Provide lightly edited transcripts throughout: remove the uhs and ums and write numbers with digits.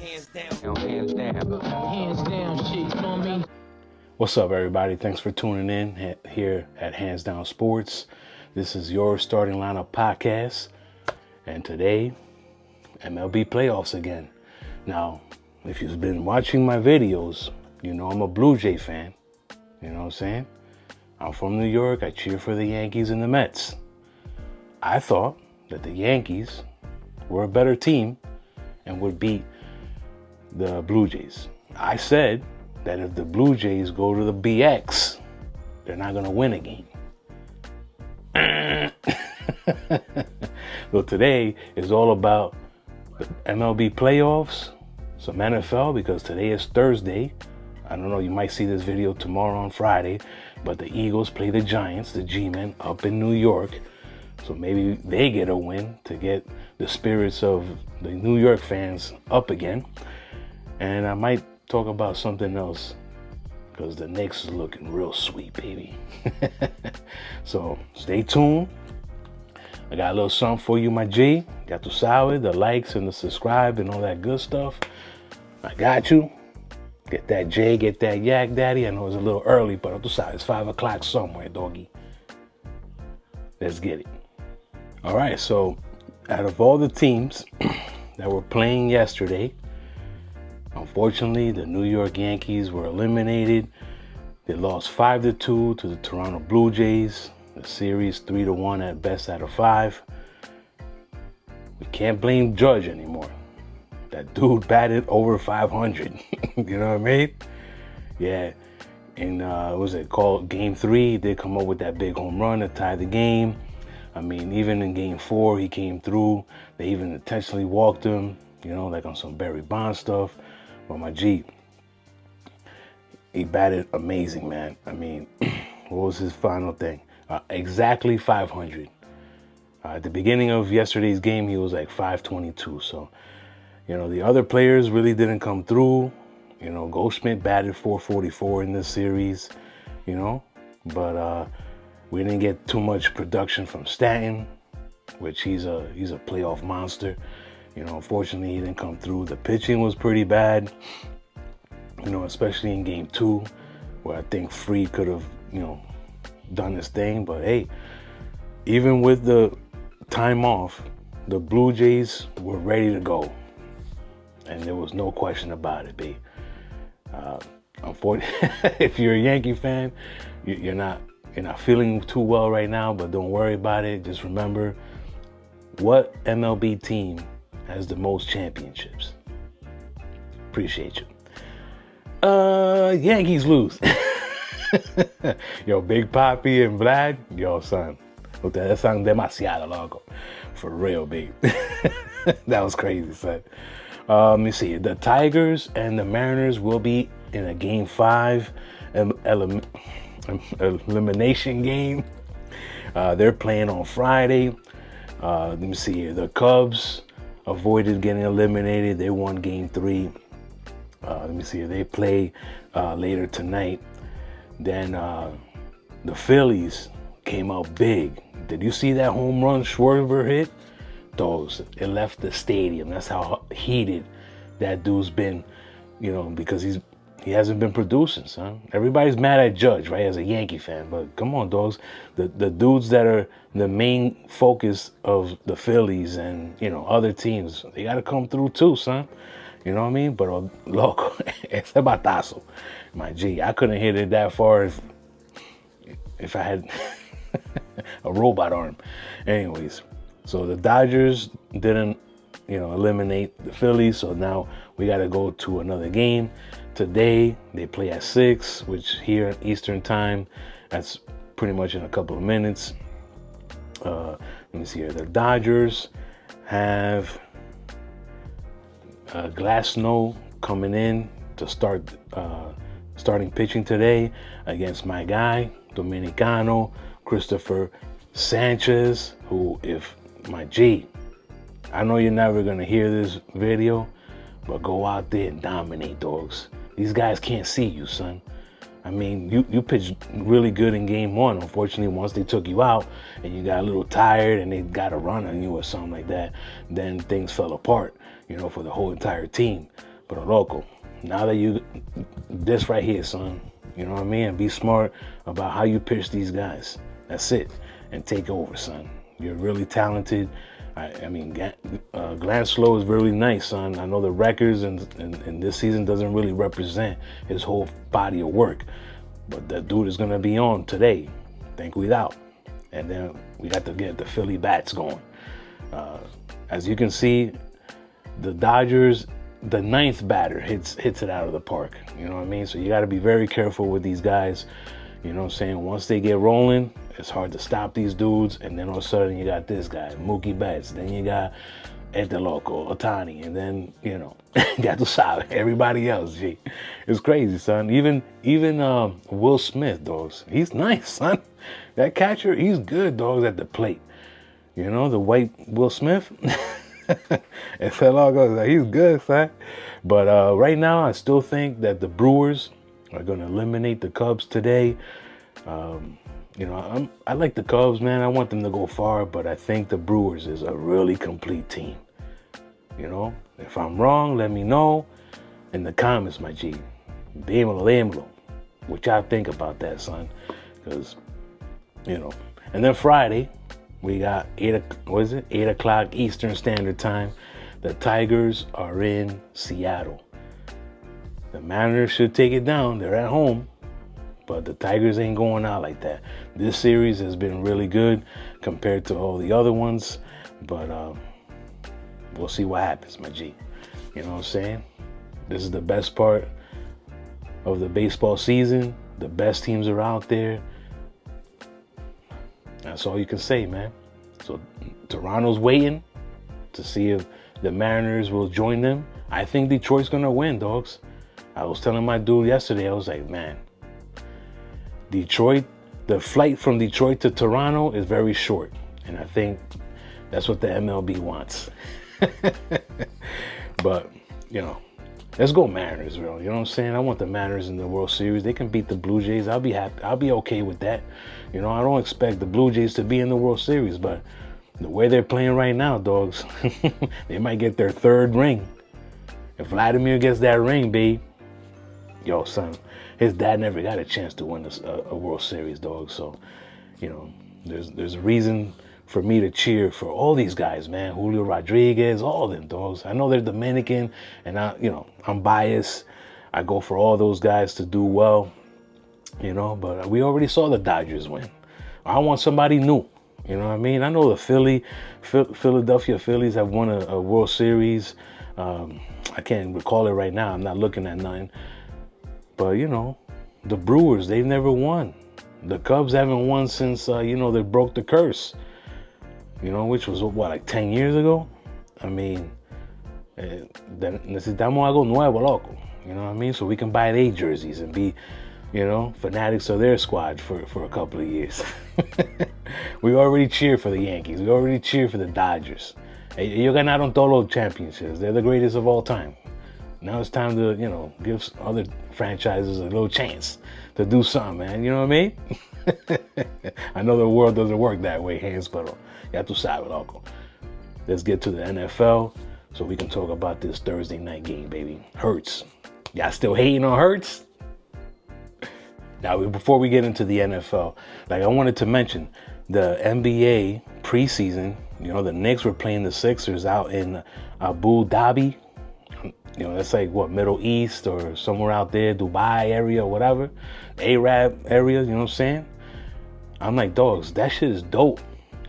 Hands down. Hands down. Hands down shit, you know what I mean? What's up, everybody? Thanks for tuning in here at Hands Down Sports. This is your starting lineup podcast. And today, MLB playoffs again. Now, if you've been watching my videos, you know I'm a Blue Jay fan. You know what I'm saying? I'm from New York. I cheer for the Yankees and the Mets. I thought that the Yankees were a better team and would beat the Blue Jays. I said that if the Blue Jays go to the BX, they're not going to win a game. So today is all about the MLB playoffs, some NFL, because today is Thursday. I don't know, you might see this video tomorrow on Friday, but the Eagles play the Giants, the G-Men, up in New York. So maybe they get a win to get the spirits of the New York fans up again. And I might talk about something else because the Knicks is looking real sweet, baby. So stay tuned. I got a little something for you, my G. Got the salad, the likes, and the subscribe, and all that good stuff. I got you. Get that J, get that yak, daddy. I know it's a little early, but it's 5 o'clock somewhere, doggy. Let's get it. All right, so out of all the teams that were playing yesterday, unfortunately, the New York Yankees were eliminated. They lost 5-2 to the Toronto Blue Jays. The series 3-1 at best out of 5. We can't blame Judge anymore. That dude batted over 500. You know what I mean? Yeah. And what was it called? Game 3, they come up with that big home run to tie the game. I mean, even in Game 4, he came through. They even intentionally walked him, you know, like on some Barry Bonds stuff. But my G, he batted amazing, man. I mean, what was his final thing? Exactly 500. At the beginning of yesterday's game, he was like 522. So, you know, the other players really didn't come through. You know, Goldschmidt batted 444 in this series, you know. But we didn't get too much production from Stanton, which he's a playoff monster. You know, unfortunately, he didn't come through. The pitching was pretty bad, you know, especially in Game 2, where I think Fried could have, you know, done his thing. But hey, even with the time off, the Blue Jays were ready to go, and there was no question about it, babe. Unfortunately, if you're a Yankee fan, you're not feeling too well right now, but don't worry about it. Just remember, what MLB team has the most championships? Appreciate you. Yankees lose. Yo, Big Papi and Vlad, yo, son, ustedes son demasiado loco. For real, babe. That was crazy, son. Let me see. The Tigers and the Mariners will be in a Game 5 elimination game. They're playing on Friday. Let me see here. The Cubs avoided getting eliminated. They won Game 3. Let me see here. They play later tonight. Then the Phillies came out big. Did you see that home run Schwarber hit? Those, it left the stadium. That's how heated that dude's been, you know, because he hasn't been producing, son. Everybody's mad at Judge, right, as a Yankee fan. But come on, dogs. The dudes that are the main focus of the Phillies and, you know, other teams, they got to come through too, son. You know what I mean? But loco, ese batazo. My G, I couldn't hit it that far if I had a robot arm. Anyways, so the Dodgers didn't, you know, eliminate the Phillies. So now we got to go to another game. Today, they play at 6, which here at Eastern time, that's pretty much in a couple of minutes. Let me see here. The Dodgers have Glasnow coming in to start starting pitching today against my guy, Dominicano, Christopher Sanchez, who, if my G, I know you're never going to hear this video, but go out there and dominate, dogs. These guys can't see you, son. I mean, you pitched really good in Game 1. Unfortunately, once they took you out and you got a little tired and they got a run on you or something like that, then things fell apart, you know, for the whole entire team. But loco, now that you, this right here, son, you know what I mean? And be smart about how you pitch these guys. That's it. And take over, son. You're really talented. I mean, Glanslow is really nice, son. I know the records and this season doesn't really represent his whole body of work. But that dude is going to be on today. Ten cuidado. And then we got to get the Philly bats going. As you can see, the Dodgers, the ninth batter hits it out of the park. You know what I mean? So you got to be very careful with these guys. You know what I'm saying? Once they get rolling, it's hard to stop these dudes. And then all of a sudden you got this guy, Mookie Betts. Then you got Ed Loco, Otani. And then, you know, got to solve everybody else, G. It's crazy, son. Even Will Smith, dogs. He's nice, son. That catcher, he's good, dogs, at the plate. You know, the white Will Smith. Ed Loco, he's good, son. But right now, I still think that the Brewers are going to eliminate the Cubs today. You know, I like the Cubs, man. I want them to go far, but I think the Brewers is a really complete team. You know, if I'm wrong, let me know in the comments, my G. Dímelo. What y'all think about that, son? Because, you know. And then Friday, we got 8 o'clock Eastern Standard Time. The Tigers are in Seattle. The Mariners should take it down. They're at home. But the Tigers ain't going out like that. This series has been really good compared to all the other ones. But we'll see what happens, my G. You know what I'm saying? This is the best part of the baseball season. The best teams are out there. That's all you can say, man. So Toronto's waiting to see if the Mariners will join them. I think Detroit's going to win, dogs. I was telling my dude yesterday, I was like, man, Detroit, the flight from Detroit to Toronto is very short. And I think that's what the MLB wants. But, you know, let's go Mariners, bro. You know what I'm saying? I want the Mariners in the World Series. They can beat the Blue Jays. I'll be happy. I'll be okay with that. You know, I don't expect the Blue Jays to be in the World Series, but the way they're playing right now, dogs, they might get their third ring. If Vladimir gets that ring, babe, yo, son, his dad never got a chance to win a World Series, dog. So, you know, there's a reason for me to cheer for all these guys, man. Julio Rodriguez, all of them, dogs. I know they're Dominican, and I'm biased. I go for all those guys to do well, you know. But we already saw the Dodgers win. I want somebody new. You know what I mean? I know the Philadelphia Phillies have won a World Series. I can't recall it right now. I'm not looking at nothing. But, you know, the Brewers, they've never won. The Cubs haven't won since, they broke the curse. You know, which was, like 10 years ago? I mean, necesitamos algo nuevo, loco. You know what I mean? So we can buy their jerseys and be, fanatics of their squad for a couple of years. We already cheer for the Yankees. We already cheer for the Dodgers. Ellos ganaron todos los championships. They're the greatest of all time. Now it's time to, give other franchises a little chance to do something, man. You know what I mean? I know the world doesn't work that way, Hans, pero ya tú sabes, loco. Let's get to the NFL so we can talk about this Thursday night game, baby. Hurts. Y'all still hating on Hurts? Now, before we get into the NFL, I wanted to mention the NBA preseason. The Knicks were playing the Sixers out in Abu Dhabi. That's like Middle East or somewhere out there, Dubai area or whatever, Arab area, you know what I'm saying? I'm like, dogs, that shit is dope.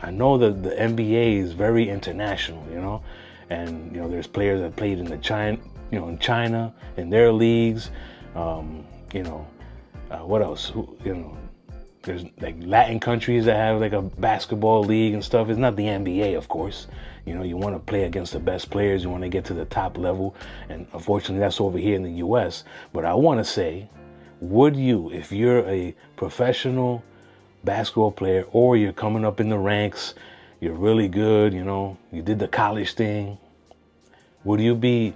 I know that the NBA is very international, and there's players that played in China, in their leagues, what else? There's like Latin countries that have like a basketball league and stuff. It's not the NBA, of course. You want to play against the best players. You want to get to the top level. And unfortunately, that's over here in the U.S. But I want to say, would you, if you're a professional basketball player or you're coming up in the ranks, you're really good, you did the college thing, would you be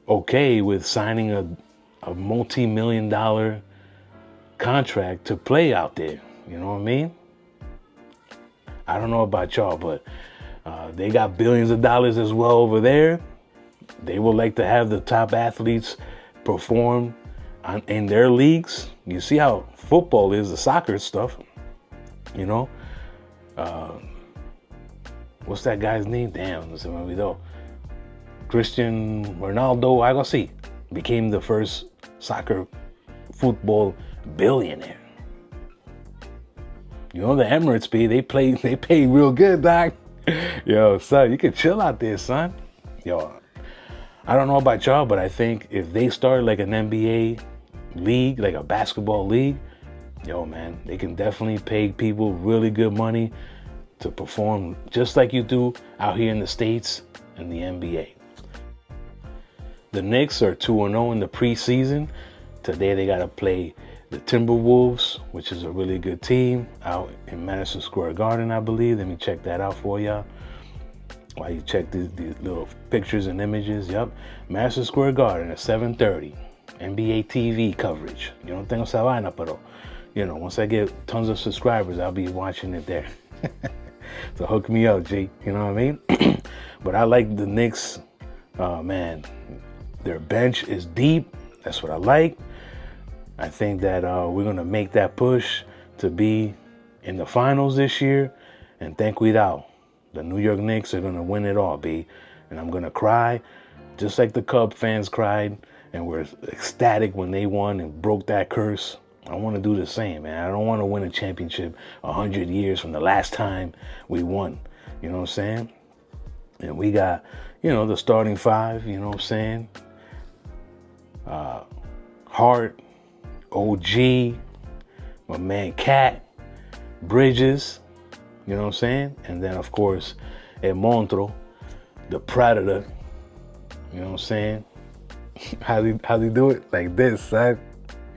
okay with signing a multi-million-dollar contract to play out there? You know what I mean? I don't know about y'all, but they got billions of dollars as well over there. they would like to have the top athletes perform in their leagues. You see how football is, the soccer stuff, you know. What's that guy's name? Damn, se me olvidó. Cristiano Ronaldo, algo así, became the first soccer football billionaire. You know, the Emirates, they pay real good, doc. Yo, son, you can chill out there, son. Yo, I don't know about y'all, but I think if they start like an NBA league, like a basketball league, yo, man, they can definitely pay people really good money to perform just like you do out here in the States in the NBA. The Knicks are 2-0 in the preseason. Today they got to play the Timberwolves, which is a really good team out in Madison Square Garden, I believe. Let me check that out for y'all. While you check these little pictures and images, yep. Madison Square Garden at 7:30. NBA TV coverage. Yo no tengo esa vaina, pero, you know, once I get tons of subscribers, I'll be watching it there. So hook me up, G. You know what I mean? But I like the Knicks. Man, their bench is deep. That's what I like. I think that we're going to make that push to be in the finals this year. And ten cuidado. The New York Knicks are going to win it all, B. And I'm going to cry just like the Cub fans cried and were ecstatic when they won and broke that curse. I want to do the same, man. I don't want to win a championship 100 years from the last time we won. You know what I'm saying? And we got, you know, the starting five, you know what I'm saying? Hart, OG, my man Cat, Bridges, you know what I'm saying? And then, of course, El Montro, the Predator, you know what I'm saying? How they do it? Like this, son.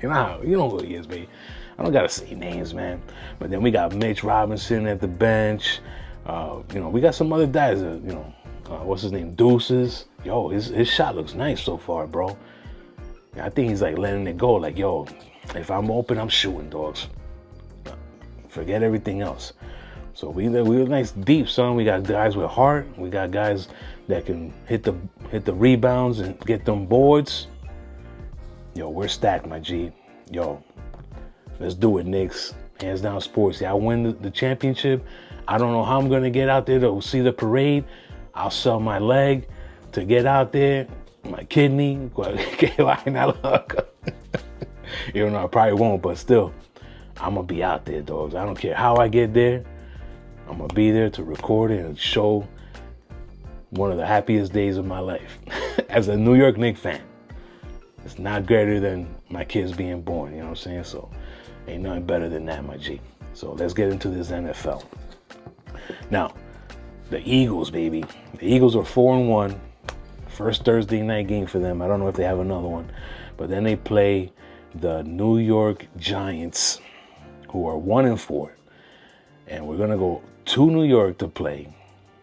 You know who he is, baby. I don't gotta say names, man. But then we got Mitch Robinson at the bench. You know, we got some other guys. What's his name? Deuces. Yo, his shot looks nice so far, bro. I think he's like letting it go. Like, yo, if I'm open, I'm shooting, dogs. Forget everything else. So we look nice deep, son. We got guys with heart. We got guys that can hit the rebounds and get them boards. Yo, we're stacked, my G. Yo, let's do it, Knicks. Hands down sports. Yeah, I win the championship. I don't know how I'm going to get out there to see the parade. I'll sell my leg to get out there. My kidney. You know, I probably won't, but still, I'm going to be out there, dogs. I don't care how I get there. I'm going to be there to record it and show one of the happiest days of my life as a New York Knicks fan. It's not greater than my kids being born, you know what I'm saying? So ain't nothing better than that, my G. So let's get into this NFL. Now, the Eagles, baby. The Eagles are 4-1. First Thursday night game for them. I don't know if they have another one. But then they play the New York Giants, who are 1-4. And we're going to go to New York to play.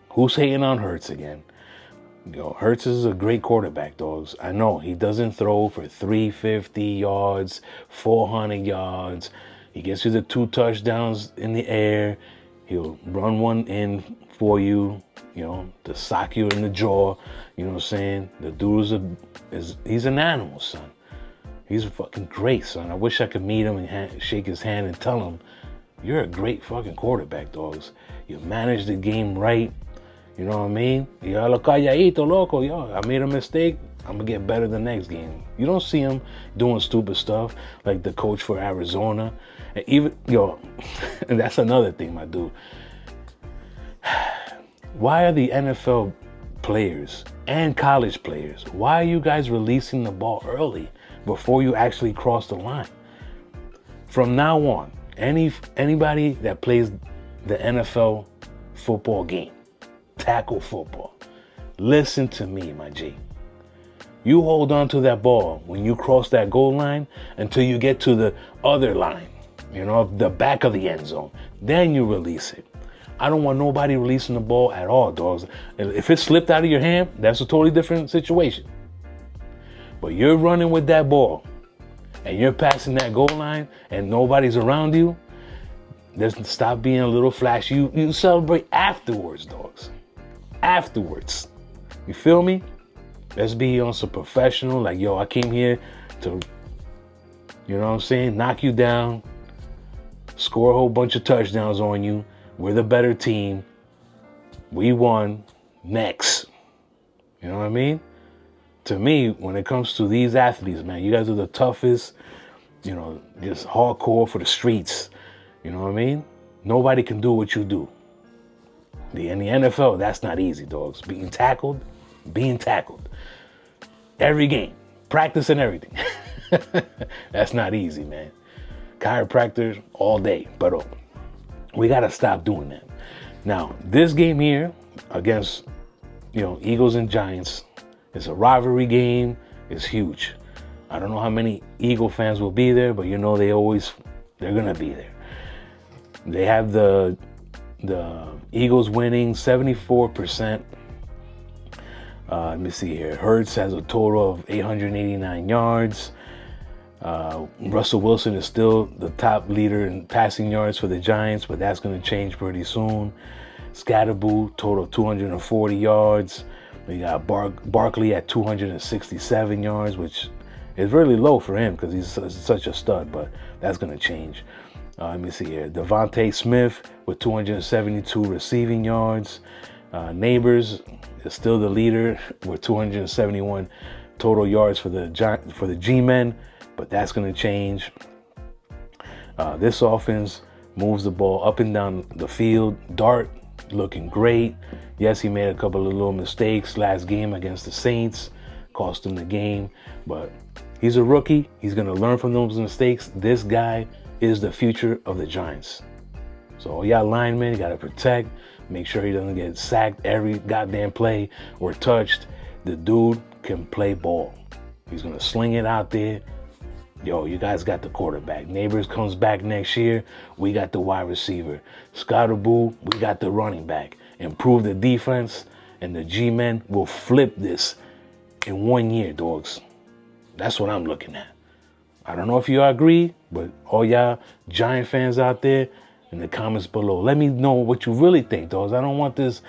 Who's hating on Hurts again? You know, Hurts is a great quarterback, dogs. I know he doesn't throw for 350 yards, 400 yards. He gets you the 2 touchdowns in the air. He'll run one in for you, you know, to sock you in the jaw. You know what I'm saying? The dude he's an animal, son. He's fucking great, son. I wish I could meet him and shake his hand and tell him, you're a great fucking quarterback, dogs. You manage the game right. You know what I mean? Yo, lo calladito, loco. Yo, I made a mistake. I'm going to get better the next game. You don't see him doing stupid stuff like the coach for Arizona. And even, yo, and that's another thing, my dude. Why are the NFL players and college players, why are you guys releasing the ball early before you actually cross the line? From now on, anybody that plays the NFL football game, tackle football, listen to me, my G. You hold on to that ball when you cross that goal line until you get to the other line, you know, the back of the end zone. Then you release it. I don't want nobody releasing the ball at all, dogs. If it slipped out of your hand, that's a totally different situation. But you're running with that ball and you're passing that goal line and nobody's around you, just stop being a little flashy. You celebrate afterwards, dogs. Afterwards. You feel me? Let's be on some professional. Like, yo, I came here to, you know what I'm saying, knock you down, score a whole bunch of touchdowns on you. We're the better team. We won. Next. You know what I mean? To me, when it comes to these athletes, man, you guys are the toughest, you know, just hardcore for the streets. You know what I mean? Nobody can do what you do. In the NFL, that's not easy, dogs. Being tackled. Every game. Practice and everything. That's not easy, man. Chiropractors all day. But we got to stop doing that. Now, this game here against, you know, Eagles and Giants, it's a rivalry game. It's huge. I don't know how many Eagle fans will be there, but you know they're going to be there. They have the Eagles winning 74%. Let me see here. Hurts has a total of 889 yards. Russell Wilson is still the top leader in passing yards for the Giants, but that's going to change pretty soon. Scatterboo, total of 240 yards. We got Barkley at 267 yards, which is really low for him because he's such a stud, but that's going to change. Let me see here. Devontae Smith with 272 receiving yards. Neighbors is still the leader with 271 total yards for the G-men, but that's going to change. This offense moves the ball up and down the field. Dart looking great. Yes, he made a couple of little mistakes last game against the Saints, cost him the game, but he's a rookie. He's going to learn from those mistakes. This guy is the future of the Giants. So all y'all linemen, you got to protect, make sure he doesn't get sacked every goddamn play or touched. The dude can play ball. He's going to sling it out there. Yo, you guys got the quarterback. Neighbors comes back next year. We got the wide receiver. Scottaboo, we got the running back. Improve the defense, and the G-men will flip this in 1 year, dogs. That's what I'm looking at. I don't know if you agree, but all y'all Giant fans out there in the comments below, let me know what you really think, dogs. I don't want this,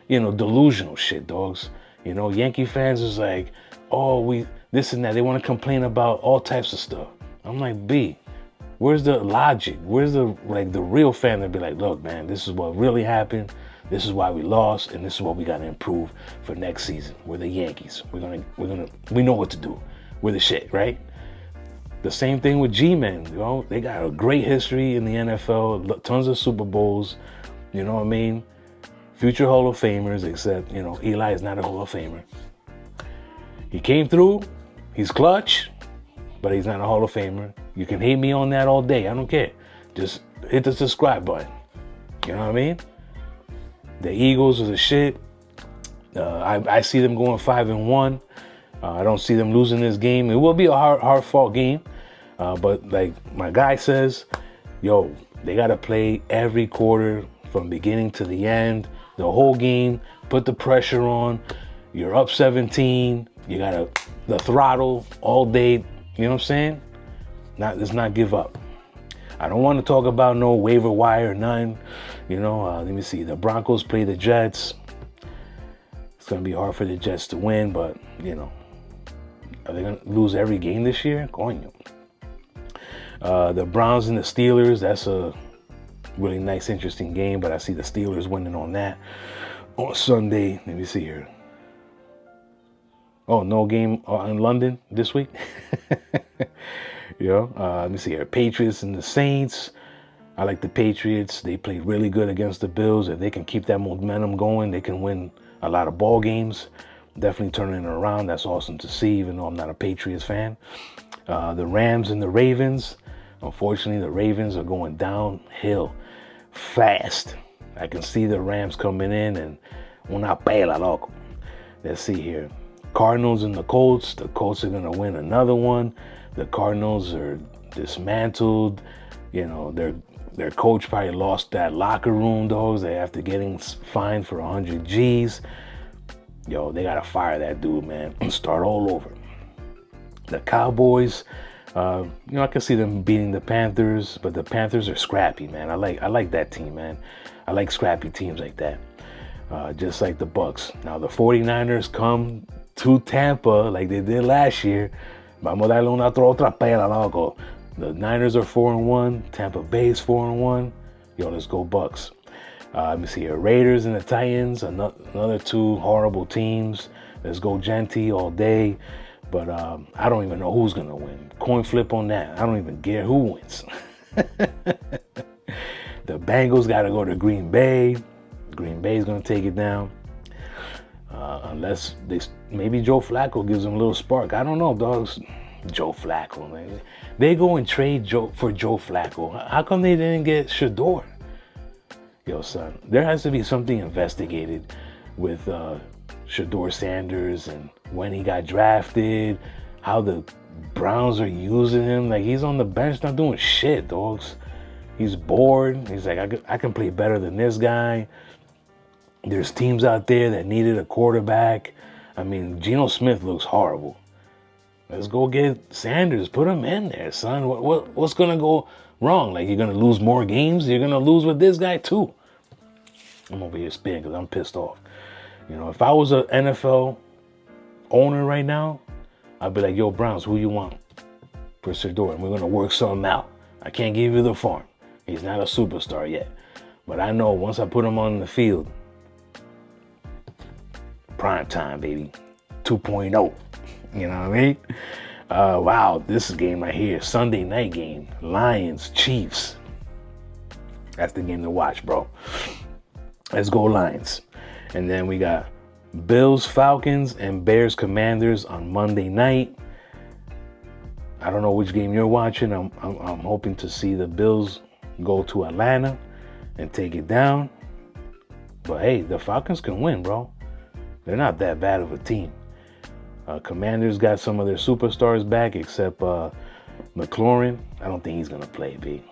you know, delusional shit, dogs. You know, Yankee fans is like, oh, this and that. They want to complain about all types of stuff. I'm like, B, where's the logic? Where's the real fan that be like, look, man, this is what really happened. This is why we lost, and this is what we got to improve for next season. We're the Yankees. We know what to do. We're the shit, right? The same thing with G-men, you know, they got a great history in the NFL, tons of Super Bowls, you know what I mean? Future Hall of Famers, except, you know, Eli is not a Hall of Famer. He came through, he's clutch, but he's not a Hall of Famer. You can hate me on that all day, I don't care. Just hit the subscribe button, you know what I mean? The Eagles are the shit. I see them going 5-1. I don't see them losing this game. It will be a hard-fought game. But like my guy says, yo, they got to play every quarter from beginning to the end, the whole game, put the pressure on. You're up 17. You got the throttle all day. You know what I'm saying? Let's not give up. I don't want to talk about no waiver wire, none. You know, let me see. The Broncos play the Jets. It's going to be hard for the Jets to win, but, you know, are they going to lose every game this year? Coño. The Browns and the Steelers, that's a really nice, interesting game, but I see the Steelers winning on that. On Sunday, let me see here. Oh, no game in London this week? Let me see here. Patriots and the Saints. I like the Patriots. They played really good against the Bills. If they can keep that momentum going, they can win a lot of ball games. Definitely turning it around. That's awesome to see, even though I'm not a Patriots fan. The Rams and the Ravens. Unfortunately, the Ravens are going downhill fast. I can see the Rams coming in and una pela, loco. Let's see here. Cardinals and the Colts. The Colts are going to win another one. The Cardinals are dismantled. You know, their coach probably lost that locker room, dogs. They have to getting fined for 100 G's. Yo, they got to fire that dude, man, and start all over. The Cowboys, I can see them beating the Panthers, but the Panthers are scrappy, man. I like that team, man. I like scrappy teams like that, just like the Bucks. Now, the 49ers come to Tampa like they did last year. Vamos a darle una otra pela, loco. The Niners are 4-1. Tampa Bay's 4-1. Yo, let's go Bucks. Let me see here. Raiders and the Titans, another two horrible teams. Let's go Genty all day. But I don't even know who's going to win. Coin flip on that. I don't even care who wins. The Bengals got to go to Green Bay. Green Bay's going to take it down. Unless maybe Joe Flacco gives them a little spark. I don't know, dogs. Joe Flacco, man. They go and trade for Joe Flacco. How come they didn't get Shador? Yo, son, there has to be something investigated with Shador Sanders and when he got drafted, how the Browns are using him. Like, he's on the bench not doing shit, dogs. He's bored. He's like, I can play better than this guy. There's teams out there that needed a quarterback. I mean, Geno Smith looks horrible. Let's go get Sanders. Put him in there, son. What's going to go wrong? Like, you're going to lose more games? You're going to lose with this guy, too. I'm over here spinning because I'm pissed off. You know, if I was an NFL owner right now, I'd be like, yo, Browns, who you want for Shador? And we're going to work something out. I can't give you the farm. He's not a superstar yet. But I know once I put him on the field, prime time, baby. 2.0. You know what I mean? Wow, this game right here, Sunday night game. Lions, Chiefs. That's the game to watch, bro. Let's go Lions. And then we got Bills, Falcons, and Bears, Commanders on Monday night. I don't know which game you're watching. I'm hoping to see the Bills go to Atlanta and take it down. But hey, the Falcons can win, bro. They're not that bad of a team. Commanders got some of their superstars back, except McLaurin. I don't think he's going to play, B.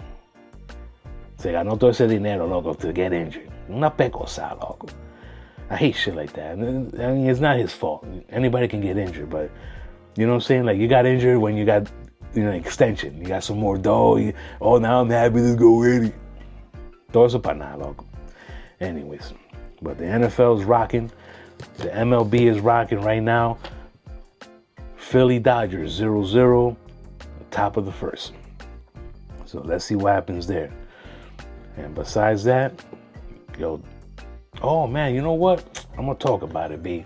Se ganó todo ese dinero, loco, to get injured. Una pecosa, loco. I hate shit like that. I mean, it's not his fault. Anybody can get injured, but you know what I'm saying? Like, you got injured when you got, extension. You got some more dough. Now I'm happy to go with it. Todo eso para nada, loco. Anyways, but the NFL's rocking. The MLB is rocking right now. Philly Dodgers 0-0, top of the first. So let's see what happens there. And besides that, oh man, you know what? I'm gonna talk about it, B.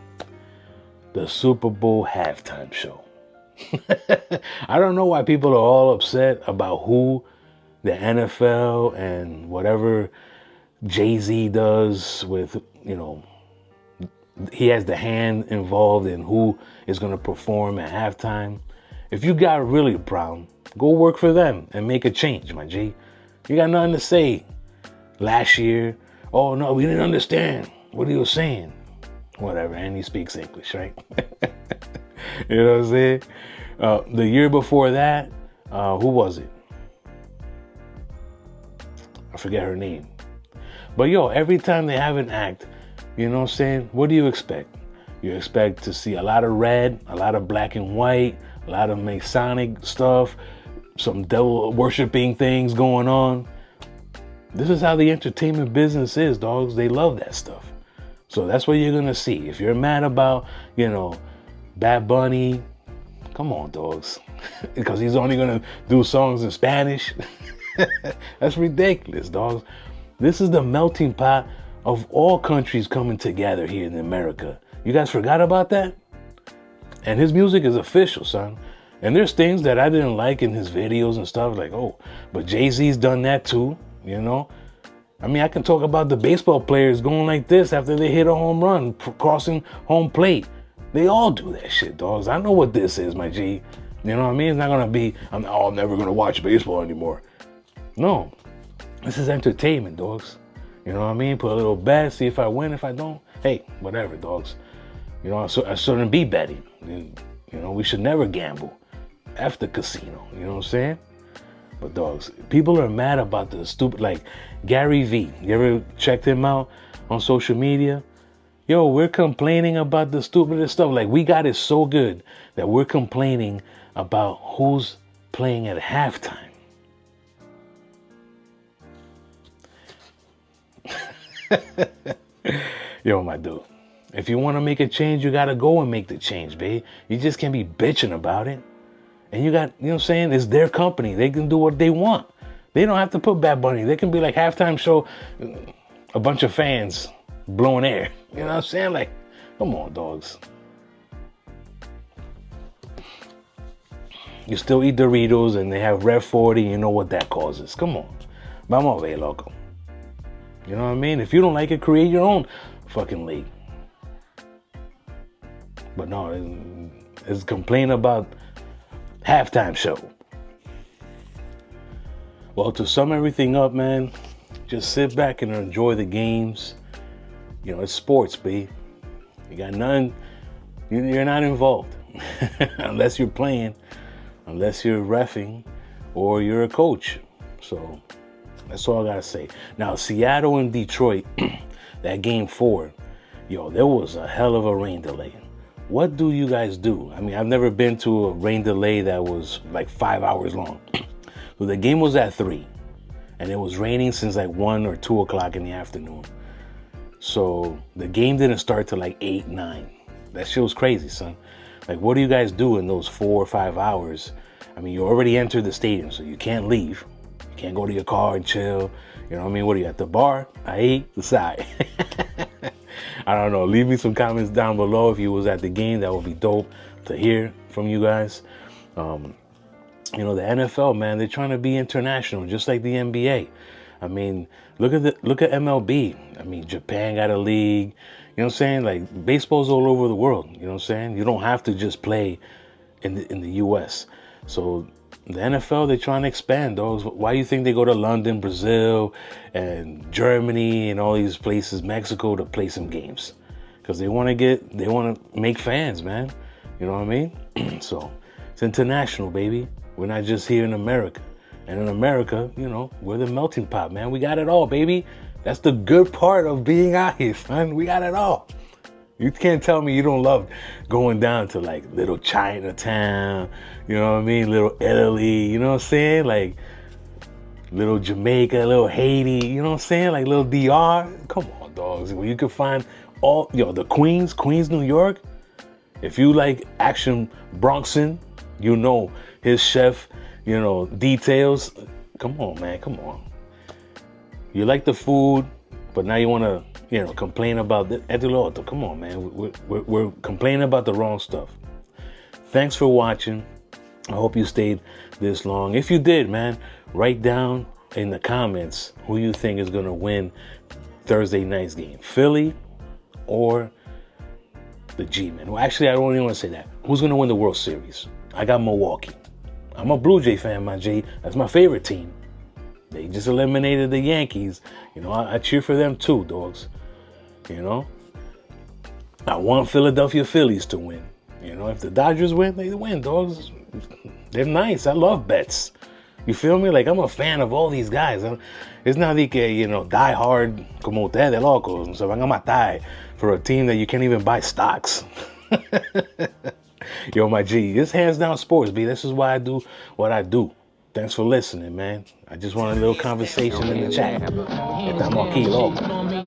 The Super Bowl halftime show. I don't know why people are all upset about who the NFL and whatever Jay-Z does with, he has the hand involved in who is going to perform at halftime. If you got really a problem, go work for them and make a change, my G. You got nothing to say. Last year, oh no, we didn't understand what he was saying. Whatever, and he speaks English, right? You know what I'm saying? The year before that, who was it? I forget her name. But every time they have an act, you know what I'm saying? What do you expect? You expect to see a lot of red, a lot of black and white, a lot of Masonic stuff, some devil worshiping things going on. This is how the entertainment business is, dogs. They love that stuff. So that's what you're going to see. If you're mad about, Bad Bunny, come on, dogs. Because he's only going to do songs in Spanish. That's ridiculous, dogs. This is the melting pot of all countries coming together here in America. You guys forgot about that? And his music is official, son. And there's things that I didn't like in his videos and stuff, like, but Jay-Z's done that too, I mean, I can talk about the baseball players going like this after they hit a home run, crossing home plate. They all do that shit, dogs. I know what this is, my G. You know what I mean? It's not going to be, I'm never going to watch baseball anymore. No. This is entertainment, dogs. You know what I mean? Put a little bet, see if I win. If I don't, hey, whatever, dogs. I shouldn't be betting. We should never gamble. F the casino. You know what I'm saying? But dogs, people are mad about the stupid, like Gary V. You ever checked him out on social media? We're complaining about the stupidest stuff. Like, we got it so good that we're complaining about who's playing at halftime. My dude. If you want to make a change, you got to go and make the change, babe. You just can't be bitching about it. And you got, you know what I'm saying? It's their company. They can do what they want. They don't have to put Bad Bunny. They can be like halftime show, a bunch of fans blowing air. You know what I'm saying? Like, come on, dogs. You still eat Doritos and they have Red 40. You know what that causes. Come on. Vamos a ver, loco. You know what I mean? If you don't like it, create your own fucking league. But no, it's complain about halftime show. Well, to sum everything up, man, just sit back and enjoy the games. You know, it's sports, babe. You got none. You're not involved unless you're playing, unless you're reffing, or you're a coach. So that's all I gotta say. Now, Seattle and Detroit, that game 4, yo, there was a hell of a rain delay. What do you guys do? I mean, I've never been to a rain delay that was like 5 hours long. So the game was at 3, and it was raining since like 1 or 2 o'clock in the afternoon. So the game didn't start till like 8, 9. That shit was crazy, son. Like, what do you guys do in those 4 or 5 hours? I mean, you already entered the stadium, so you can't leave. You can't go to your car and chill. You know what I mean? What are you at the bar? I ate the side. I don't know. Leave me some comments down below if you was at the game. That would be dope to hear from you guys. You know, the NFL, man, they're trying to be international, just like the NBA. I mean, look at MLB. I mean, Japan got a league. You know what I'm saying? Like, baseball's all over the world. You know what I'm saying? You don't have to just play in the U.S. So the NFL, they're trying to expand, dogs. Why do you think they go to London, Brazil, and Germany, and all these places, Mexico, to play some games? Because they want to make fans, man. You know what I mean? So it's international, baby. We're not just here in America. And in America, you know, we're the melting pot, man. We got it all, baby. That's the good part of being out here, son. We got it all. You can't tell me you don't love going down to like little Chinatown, you know what I mean? Little Italy, you know what I'm saying? Like little Jamaica, little Haiti, you know what I'm saying? Like little DR. Come on, dogs. Where you can find all, the Queens, New York. If you like action Bronxing, you know his chef, details. Come on, man, come on. You like the food, but now you want to, complain about the come on, man. We're complaining about the wrong stuff. Thanks for watching. I hope you stayed this long. If you did, man, write down in the comments who you think is going to win Thursday night's game, Philly or the G-Men. Well, actually, I don't even want to say that. Who's going to win the World Series? I got Milwaukee. I'm a Blue Jay fan, my G. That's my favorite team. They just eliminated the Yankees. I cheer for them too, dogs. I want Philadelphia Phillies to win. If the Dodgers win, they win, dogs. They're nice. I love bets. You feel me? Like, I'm a fan of all these guys. It's not like, die hard como ustedes, locos. Se van a matar for a team that you can't even buy stocks. Yo, my G, it's hands down sports, B. This is why I do what I do. Thanks for listening, man. I just want a little conversation in the chat. Estamos aquí, loco.